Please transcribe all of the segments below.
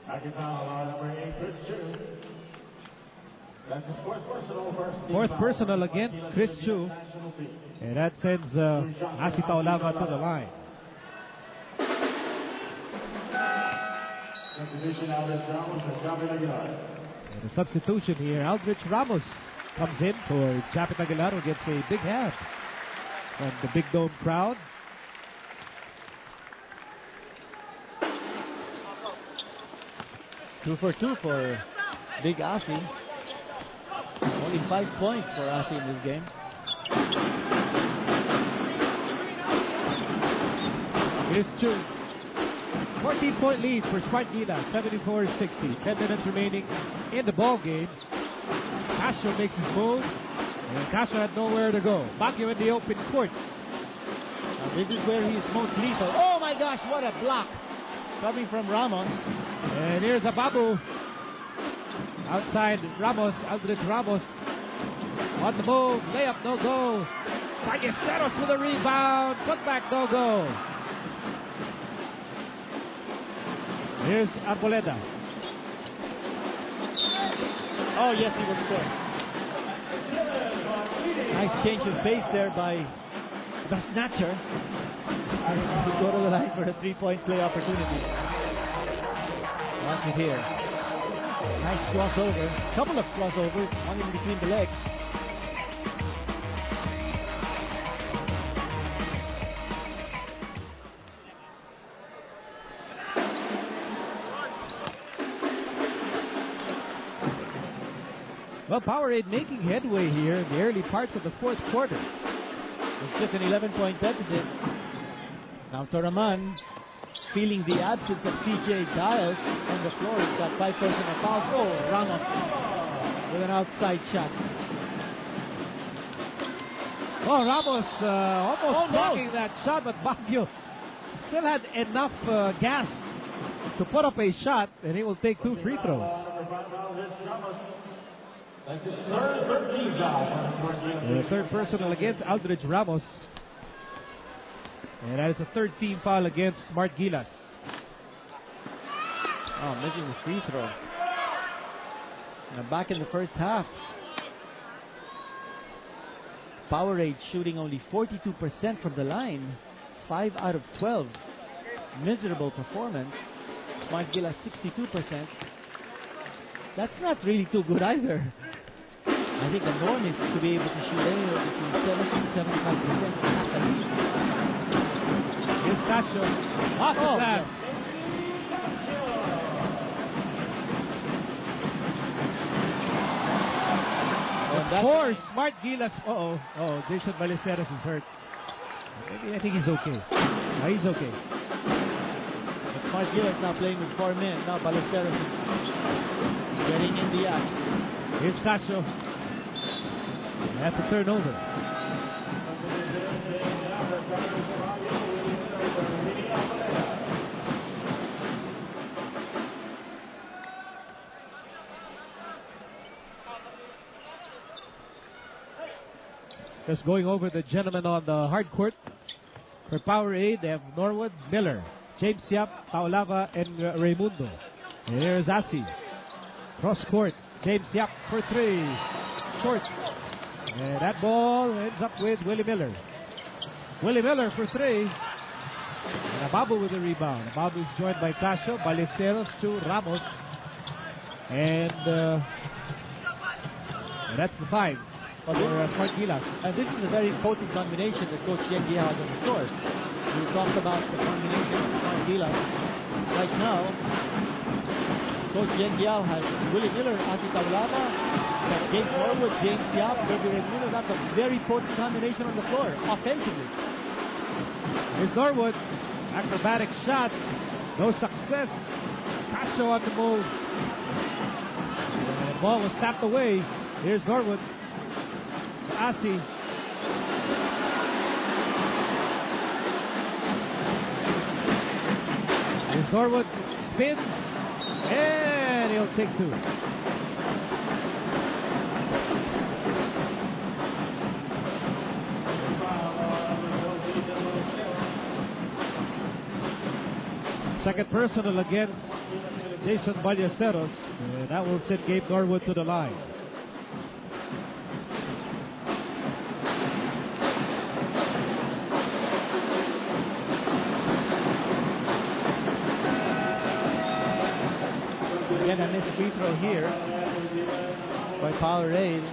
Second foul on number 8, Chris Chu. That's his fourth personal against Chris Chu. And that sends Asi Taulava to the line. And the substitution here, Aldrich Ramos comes in for Japet Aguilar, who gets a big hand from the Big Dome crowd. Two for two for Big Asi. Only 5 points for Asi in this game. Here's Chu. 14-point lead for Smart Gilas, 74-60. 10 minutes remaining in the ball game. Castro makes his move, and Castro had nowhere to go. Baguio in the open court. Now this is where he's most lethal. Oh my gosh, what a block coming from Ramos. And here's Ababu. Outside Ramos, Aldrich Ramos. On the move, layup, no go. Ballesteros with a rebound, put back, no go. Here's Arboleda. Oh yes, he will score. Nice change of pace there by the snatcher. To go to the line for a 3-point play opportunity. Watch it here. Nice crossover. Couple of crossovers, one in between the legs. Well, Powerade making headway here in the early parts of the fourth quarter. It's just an 11-point deficit. Now Toraman, feeling the absence of CJ Giles on the floor. He's got 5 personal fouls. Oh, Ramos with an outside shot. Oh, Ramos almost blocking that shot, but Baguio still had enough gas to put up a shot, and he will take 2 free throws. That's his third 13 foul. The third personal against Aldrich Ramos. And that is the third team foul against Smart Gilas. Oh, missing the free throw. Now back in the first half. Powerade shooting only 42% from the line. 5 out of 12. Miserable performance. Smart Gilas 62%. That's not really too good either. I think the norm is to be able to shoot anywhere between 70 to 75% at the least. Here's Castro. Off the glass. For Smart Gilas. Oh, Jason Ballesteros is hurt. Maybe I think he's okay. No, he's okay. But Smart Gilas now playing with 4 men. Now Ballesteros is getting in the act. Here's Castro. At the turnover. Just going over the gentlemen on the hard court. For Powerade, they have Norwood, Miller, James Yap, Taulava, and Raimundo. And here's Asi. Cross court. James Yap for 3. Short. And that ball ends up with Willie Miller. Willie Miller for 3. And Ababu with the rebound. Ababu is joined by Castro, Ballesteros to Ramos. And that's the 5 for Smart Gilas. And this is a very potent combination that Coach Yen Gia has on the floor. We talked about the combination of Smart Gilas. Right now, Coach Yen Gia has Willie Miller, Asi Taulava, James Norwood, James Yap, Kirby Raimundo. That's a very potent combination on the floor, offensively. Here's Norwood. Acrobatic shot. No success. Castro on the move. And the ball was tapped away. Here's Norwood. Asi. Here's Norwood. Spins. And he'll take 2. Second personal against Jason Ballesteros. That will send Gabe Norwood to the line. Again, a missed free throw here by Powerade.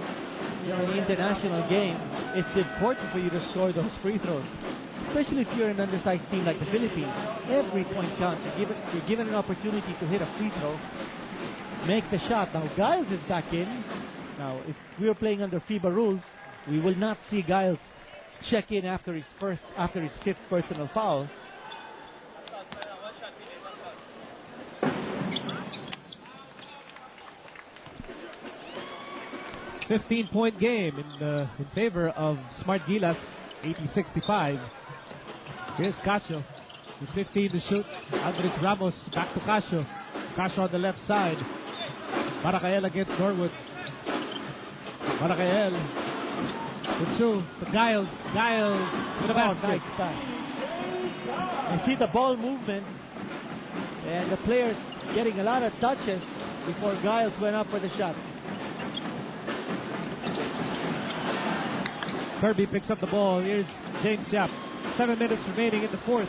In the international game, it's important for you to score those free throws, especially if you're an undersized team like the Philippines. Every point counts. You're given an opportunity to hit a free throw, make the shot. Now Giles is back in. Now, if we were playing under FIBA rules, we will not see Giles check in after his fifth personal foul. A 15-point game in favor of Smart Gilas, 80-65. Here's Casio with 15 to shoot. Andres Ramos back to Casio. Casio on the left side. Maracael against Norwood. Maracael with two to Giles. Giles with a basket. Nice pass. You see the ball movement and the players getting a lot of touches before Giles went up for the shot. Kirby picks up the ball. Here's James Yap. 7 minutes remaining in the fourth.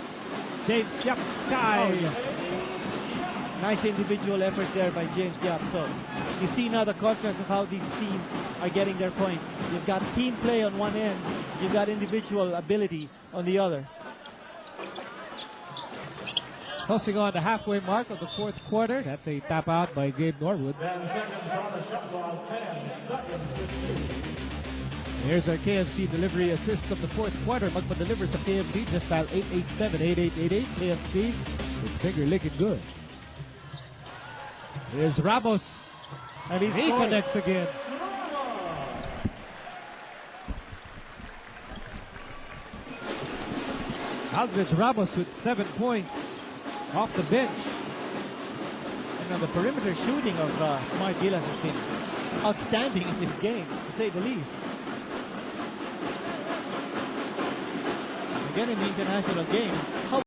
James Yap, sky. Oh, yeah. Nice individual effort there by James Yap. So you see now the contrast of how these teams are getting their points. You've got team play on one end. You've got individual ability on the other. Closing on the halfway mark of the fourth quarter. That's a tap out by Gabe Norwood. 10 seconds on the shot clock. 10 seconds. Here's our KFC delivery assist of the fourth quarter. Magpa-deliver sa KFC. Just dial 887-8888. KFC. It's finger licking good. Here's Ramos. And He connects again. Andres Ramos with 7 points off the bench. And the perimeter shooting of Smart Gilas has been outstanding in this game, to say the least. Again, in the international game, how